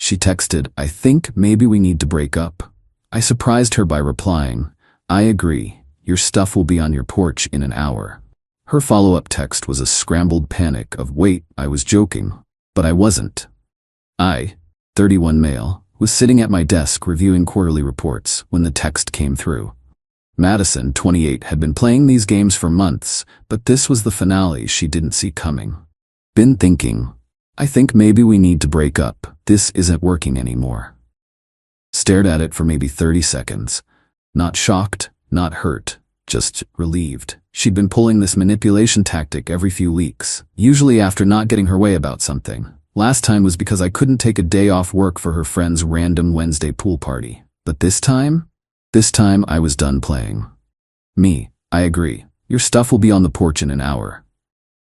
She texted, "I think maybe we need to break up." I surprised her by replying, "I agree. Your stuff will be on your porch in an hour." Her follow-up text was a scrambled panic of, "Wait, I was joking." But I wasn't. I, 31 male, was sitting at my desk reviewing quarterly reports when the text came through. Madison, 28, had been playing these games for months, but this was the finale she didn't see coming. "Been thinking. I think maybe we need to break up. This isn't working anymore." Stared at it for maybe 30 seconds. Not shocked, not hurt, just relieved. She'd been pulling this manipulation tactic every few weeks, usually after not getting her way about something. Last time was because I couldn't take a day off work for her friend's random Wednesday pool party. But this time I was done playing. "Me, I agree. Your stuff will be on the porch in an hour."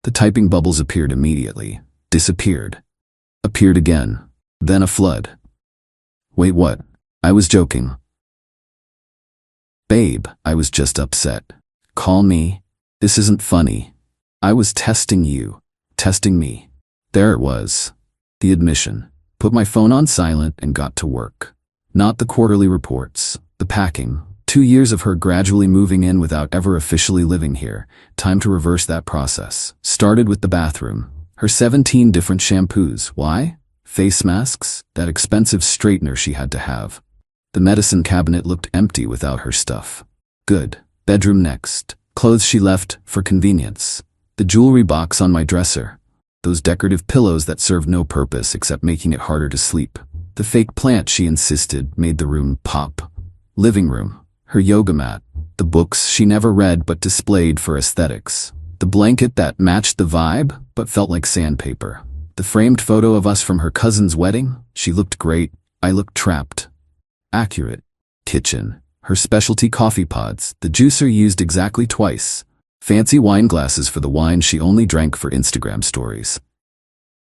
The typing bubbles appeared immediately, disappeared, appeared again, then a flood. "Wait, what? I was joking." "Babe, I was just upset. Call me. This isn't funny. I was testing you, testing me." There it was. The admission. Put my phone on silent and got to work. Not the quarterly reports, the packing. 2 years of her gradually moving in without ever officially living here. Time to reverse that process. Started with the bathroom. Her 17 different shampoos. Why? Face masks? That expensive straightener she had to have. The medicine cabinet looked empty without her stuff. Good. Bedroom next. Clothes she left for convenience. The jewelry box on my dresser. Those decorative pillows that served no purpose except making it harder to sleep. The fake plant she insisted made the room pop. Living room. Her yoga mat. The books she never read but displayed for aesthetics. The blanket that matched the vibe but felt like sandpaper. The framed photo of us from her cousin's wedding. She looked great. I looked trapped. Accurate. Kitchen. Her specialty coffee pods. The juicer used exactly twice. Fancy wine glasses for the wine she only drank for Instagram stories.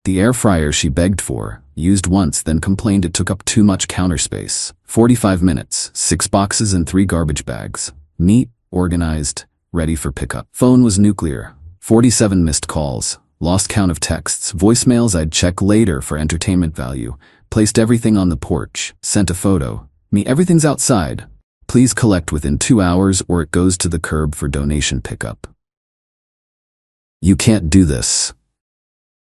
The air fryer she begged for, used once then complained it took up too much counter space. 45 minutes, 6 boxes and 3 garbage bags. Neat, organized, ready for pickup. Phone was nuclear. 47 missed calls. Lost count of texts. Voicemails I'd check later for entertainment value. Placed everything on the porch. Sent a photo. "Me, everything's outside. Please collect within 2 hours or it goes to the curb for donation pickup." "You can't do this."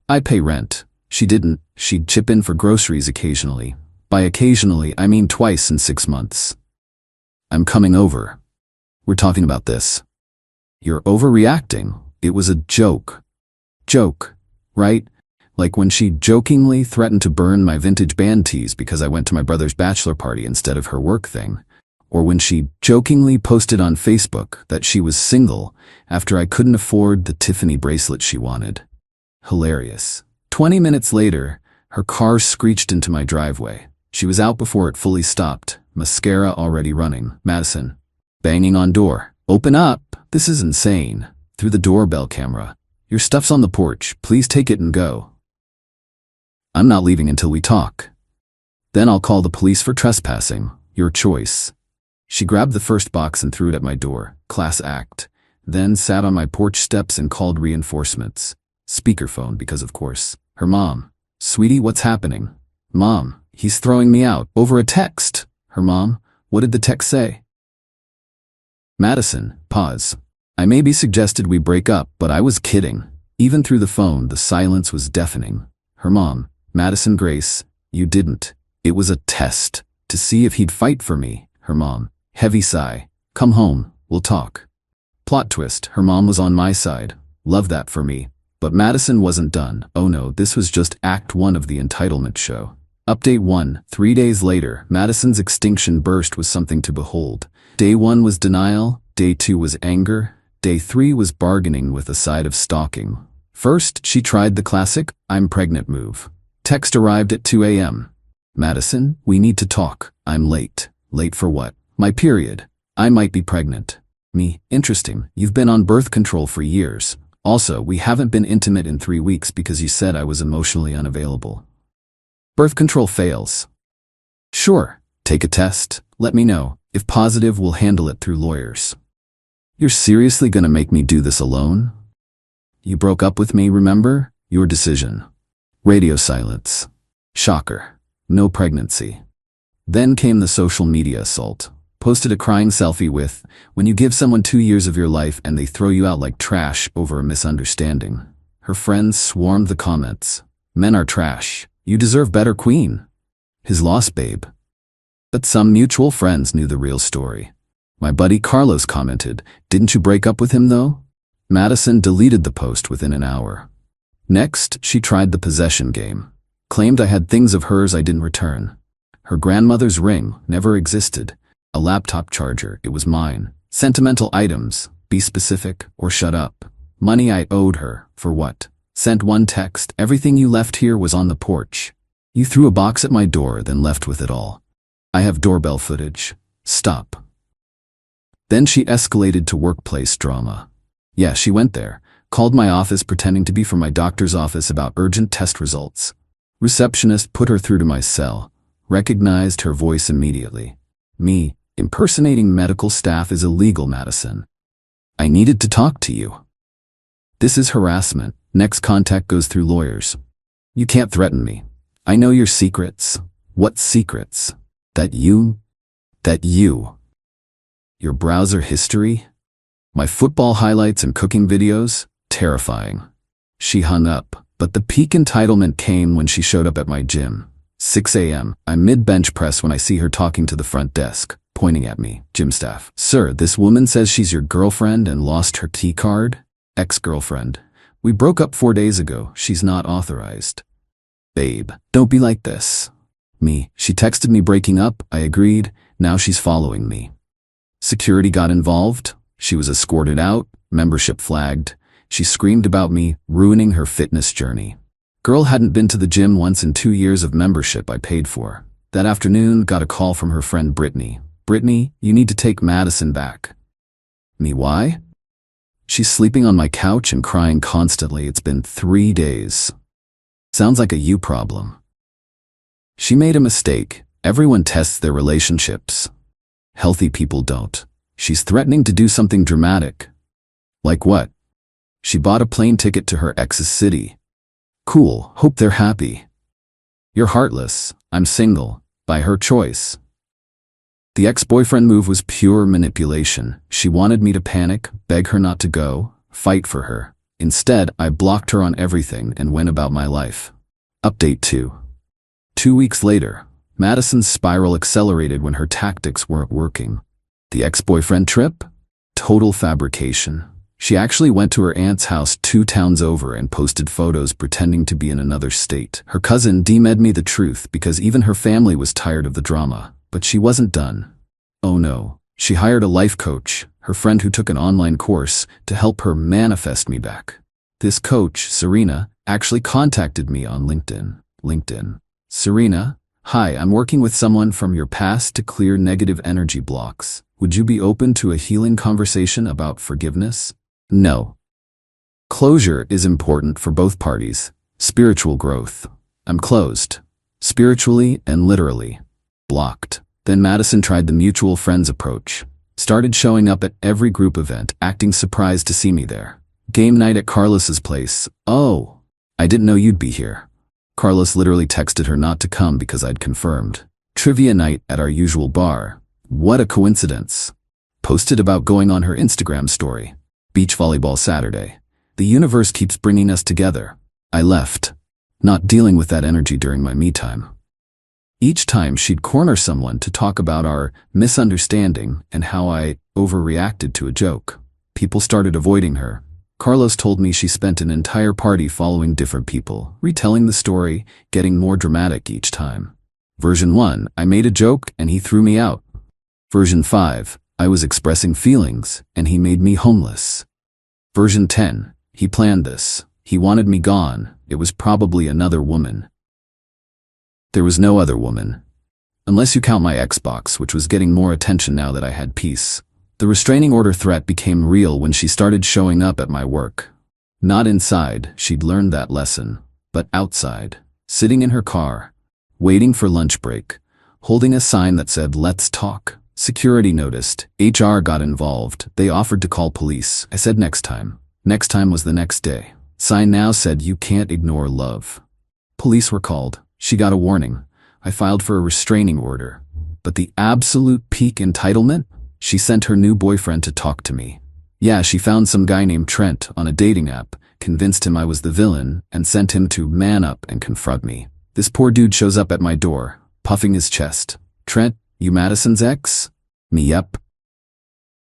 "I pay rent." She didn't. She'd chip in for groceries occasionally. By occasionally, I mean twice in 6 months. "I'm coming over. We're talking about this." "You're overreacting. It was a joke." Joke, right? Like when she jokingly threatened to burn my vintage band tees because I went to my brother's bachelor party instead of her work thing. Or when she jokingly posted on Facebook that she was single after I couldn't afford the Tiffany bracelet she wanted. Hilarious. 20 minutes later, her car screeched into my driveway. She was out before it fully stopped, mascara already running. "Madison." Banging on door. "Open up. This is insane." Through the doorbell camera. "Your stuff's on the porch. Please take it and go." "I'm not leaving until we talk." "Then I'll call the police for trespassing. Your choice." She grabbed the first box and threw it at my door. Class act. Then sat on my porch steps and called reinforcements. Speakerphone because of course. Her mom. "Sweetie, what's happening?" "Mom, he's throwing me out. Over a text." Her mom. "What did the text say?" Madison. Pause. "I maybe suggested we break up, but I was kidding." Even through the phone, the silence was deafening. Her mom. "Madison Grace, you didn't. It was a test. To see if he'd fight for me." Her mom. Heavy sigh. "Come home, we'll talk." Plot twist, her mom was on my side. Love that for me. But Madison wasn't done. Oh no, this was just Act 1 of the entitlement show. Update 1. 3 days later, Madison's extinction burst was something to behold. Day 1 was denial, Day 2 was anger, Day 3 was bargaining with a side of stalking. First, she tried the classic, "I'm pregnant" move. Text arrived at 2 a.m. "Madison, we need to talk. I'm late." "Late for what?" "My period. I might be pregnant." Me. "Interesting. You've been on birth control for years. Also, we haven't been intimate in 3 weeks because you said I was emotionally unavailable." "Birth control fails." "Sure. Take a test. Let me know. If positive, we'll handle it through lawyers." "You're seriously gonna make me do this alone?" "You broke up with me, remember? Your decision." Radio silence. Shocker. No pregnancy. Then came the social media assault. Posted a crying selfie with, when you give someone 2 years of your life and they throw you out like trash over a misunderstanding. Her friends swarmed the comments. Men are trash. You deserve better, queen. His loss, babe. But some mutual friends knew the real story. My buddy Carlos commented, didn't you break up with him though? Madison deleted the post within an hour. Next, she tried the possession game. Claimed I had things of hers I didn't return. Her grandmother's ring never existed. A laptop charger, it was mine. Sentimental items, be specific or shut up. Money I owed her, for what? Sent one text, everything you left here was on the porch. You threw a box at my door, then left with it all. I have doorbell footage. Stop. Then she escalated to workplace drama. Yeah, she went there, called my office pretending to be from my doctor's office about urgent test results. Receptionist put her through to my cell, recognized her voice immediately. Me, impersonating medical staff is illegal, Madison. I needed to talk to you. This is harassment. Next contact goes through lawyers. You can't threaten me. I know your secrets. What secrets? That you. Your browser history? My football highlights and cooking videos? Terrifying. She hung up, but the peak entitlement came when she showed up at my gym. 6 a.m. I'm mid-bench press when I see her talking to the front desk, pointing at me. Gym staff. Sir, this woman says she's your girlfriend and lost her key card? Ex-girlfriend. We broke up 4 days ago. She's not authorized. Babe, don't be like this. Me. She texted me breaking up. I agreed. Now she's following me. Security got involved. She was escorted out. Membership flagged. She screamed about me, ruining her fitness journey. Girl hadn't been to the gym once in 2 years of membership I paid for. That afternoon, got a call from her friend Brittany. Brittany, you need to take Madison back. Me, why? She's sleeping on my couch and crying constantly. It's been 3 days. Sounds like a you problem. She made a mistake. Everyone tests their relationships. Healthy people don't. She's threatening to do something dramatic. Like what? She bought a plane ticket to her ex's city. Cool, hope they're happy. You're heartless. I'm single. By her choice. The ex-boyfriend move was pure manipulation. She wanted me to panic, beg her not to go, fight for her. Instead, I blocked her on everything and went about my life. Update 2. 2 weeks later, Madison's spiral accelerated when her tactics weren't working. The ex-boyfriend trip? Total fabrication. She actually went to her aunt's house 2 towns over and posted photos pretending to be in another state. Her cousin DM'd me the truth because even her family was tired of the drama. But she wasn't done. Oh no. She hired a life coach, her friend who took an online course, to help her manifest me back. This coach, Serena, actually contacted me on LinkedIn. Serena, hi, I'm working with someone from your past to clear negative energy blocks. Would you be open to a healing conversation about forgiveness? No. Closure is important for both parties. Spiritual growth. I'm closed. Spiritually and literally. Blocked. Then Madison tried the mutual friends approach. Started showing up at every group event, acting surprised to see me there. Game night at Carlos's place. Oh, I didn't know you'd be here. Carlos literally texted her not to come because I'd confirmed. Trivia night at our usual bar. What a coincidence. Posted about going on her Instagram story. Beach volleyball Saturday. The universe keeps bringing us together. I left. Not dealing with that energy during my me time. Each time she'd corner someone to talk about our misunderstanding and how I overreacted to a joke. People started avoiding her. Carlos told me she spent an entire party following different people, retelling the story, getting more dramatic each time. Version 1, I made a joke and he threw me out. Version 5, I was expressing feelings and he made me homeless. Version 10, he planned this. He wanted me gone. It was probably another woman. There was no other woman. Unless you count my Xbox, which was getting more attention now that I had peace. The restraining order threat became real when she started showing up at my work. Not inside, she'd learned that lesson, but outside, sitting in her car, waiting for lunch break, holding a sign that said, "Let's talk." Security noticed, HR got involved, they offered to call police. I said next time. Next time was the next day. Sign now said, "You can't ignore love." Police were called. She got a warning. I filed for a restraining order. But the absolute peak entitlement? She sent her new boyfriend to talk to me. Yeah, she found some guy named Trent on a dating app, convinced him I was the villain, and sent him to man up and confront me. This poor dude shows up at my door, puffing his chest. Trent, you Madison's ex? Me, yep.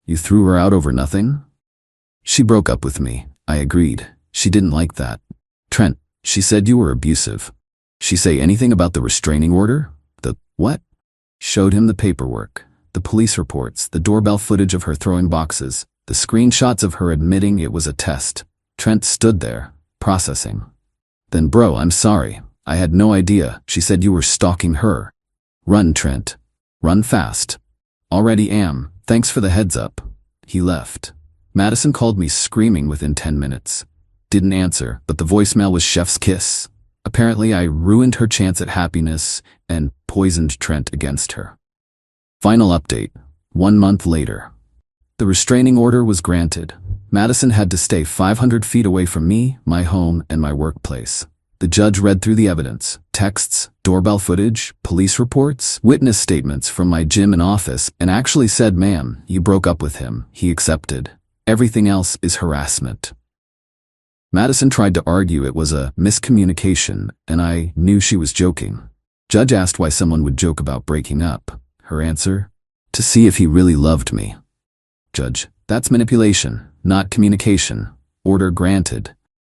You threw her out over nothing? She broke up with me. I agreed. She didn't like that. Trent, she said you were abusive. She say anything about the restraining order? The what? Showed him the paperwork, the police reports, the doorbell footage of her throwing boxes, the screenshots of her admitting it was a test. Trent stood there, processing. Then bro, I'm sorry. I had no idea. She said you were stalking her. Run, Trent. Run fast. Already am. Thanks for the heads up. He left. Madison called me screaming within 10 minutes. Didn't answer, but the voicemail was chef's kiss. Apparently I ruined her chance at happiness and poisoned Trent against her. Final update. 1 month later. The restraining order was granted. Madison had to stay 500 feet away from me, my home, and my workplace. The judge read through the evidence, texts, doorbell footage, police reports, witness statements from my gym and office, and actually said, ma'am, you broke up with him. He accepted. Everything else is harassment. Madison tried to argue it was a miscommunication, and I knew she was joking. Judge asked why someone would joke about breaking up. Her answer? To see if he really loved me. Judge, that's manipulation, not communication. Order granted.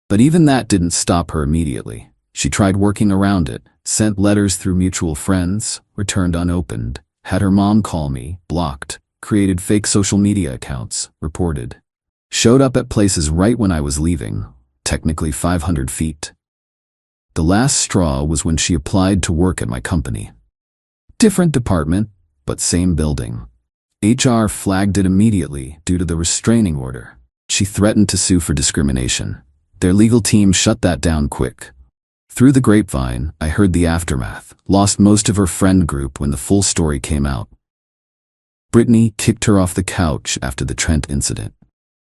But even that didn't stop her immediately. She tried working around it, sent letters through mutual friends, returned unopened, had her mom call me, blocked, created fake social media accounts, reported. Showed up at places right when I was leaving, technically 500 feet. The last straw was when she applied to work at my company. Different department, but same building. HR flagged it immediately due to the restraining order. She threatened to sue for discrimination. Their legal team shut that down quick. Through the grapevine, I heard the aftermath, lost most of her friend group when the full story came out. Brittany kicked her off the couch after the Trent incident.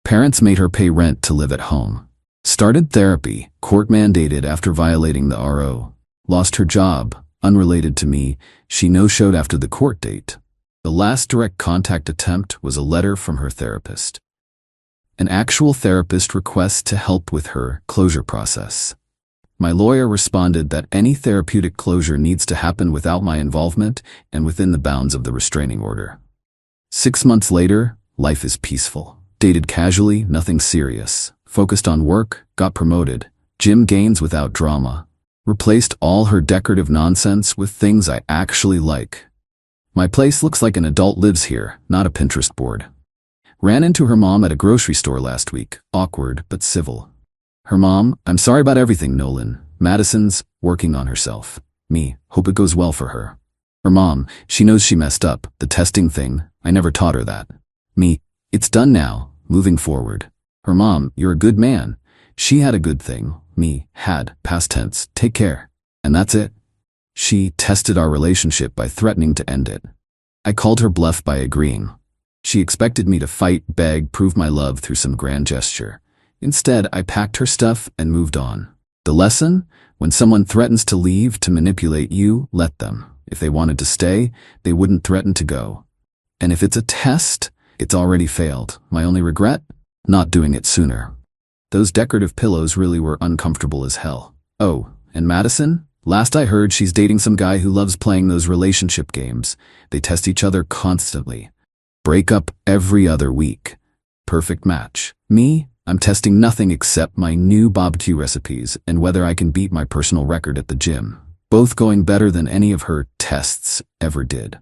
Parents made her pay rent to live at home. Started therapy, court mandated after violating the RO. Lost her job, unrelated to me. She no-showed after the court date. The last direct contact attempt was a letter from her therapist. An actual therapist requests to help with her closure process. My lawyer responded that any therapeutic closure needs to happen without my involvement and within the bounds of the restraining order. 6 months later, life is peaceful. Dated casually, nothing serious. Focused on work, got promoted. Gym gains without drama. Replaced all her decorative nonsense with things I actually like. My place looks like an adult lives here, not a Pinterest board. Ran into her mom at a grocery store last week. Awkward, but civil. Her mom, I'm sorry about everything, Nolan. Madison's working on herself. Me, hope it goes well for her. Her mom, she knows she messed up. The testing thing, I never taught her that. Me, it's done now, moving forward. Her mom, you're a good man. She had a good thing. Me, had, past tense, take care. And that's it. She tested our relationship by threatening to end it. I called her bluff by agreeing. She expected me to fight, beg, prove my love through some grand gesture. Instead, I packed her stuff and moved on. The lesson? When someone threatens to leave to manipulate you, let them. If they wanted to stay, they wouldn't threaten to go. And if it's a test, it's already failed. My only regret? Not doing it sooner. Those decorative pillows really were uncomfortable as hell. Oh, and Madison? Last I heard, she's dating some guy who loves playing those relationship games. They test each other constantly. Break up every other week. Perfect match. Me? I'm testing nothing except my new barbecue recipes and whether I can beat my personal record at the gym. Both going better than any of her tests ever did.